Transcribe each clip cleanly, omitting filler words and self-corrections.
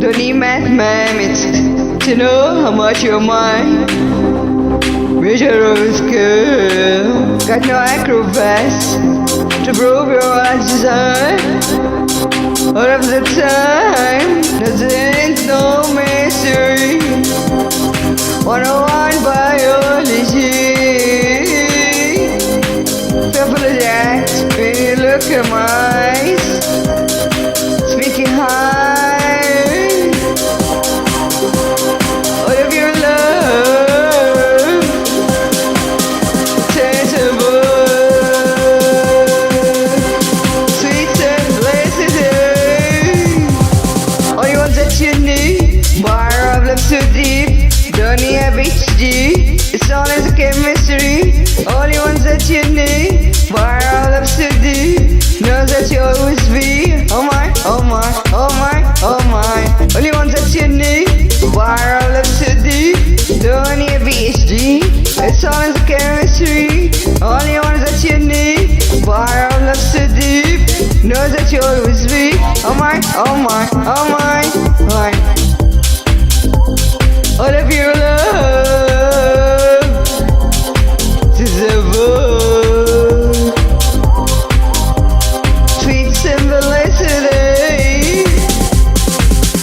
Don't need mathematics to know how much you're mine. Measure of skill, got no acrobats to prove your heart's desire. All of the time, there's no mystery. 101 biology. Simple as that, when you look at my eyes, speaking high. All of your love, tangible, sweet and blessed. All you want that you need, bar of love so deep. Don't need a HD, it's all as a chemistry. Only ones that you need, bar all up so deep. Knows that you always be. Oh my, oh my, oh my, oh my. Only ones that you need, bar all up so deep. Don't need a HD, it's all as a chemistry. Only ones that you need, bar all up so deep. Knows that you always be. Oh my, oh my, oh my, oh my. All of your love is a book. Sweet simplicity.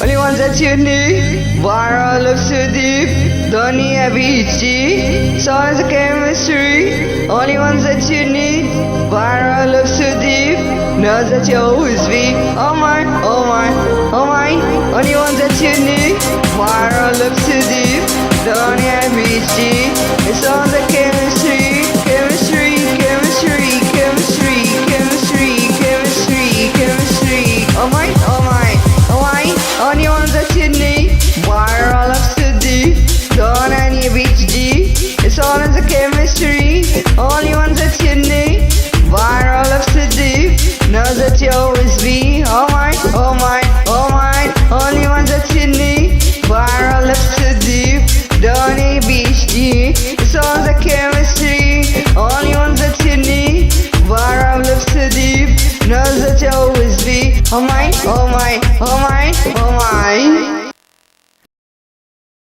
Only ones that you need, bar all of so deep. Don't need a BG, songs of chemistry. Only ones that you need, bar all of so deep. Knows that you always be. Oh my, oh my, oh my. Only ones that you need, bar all of so deep. Don't need a BG, it's on the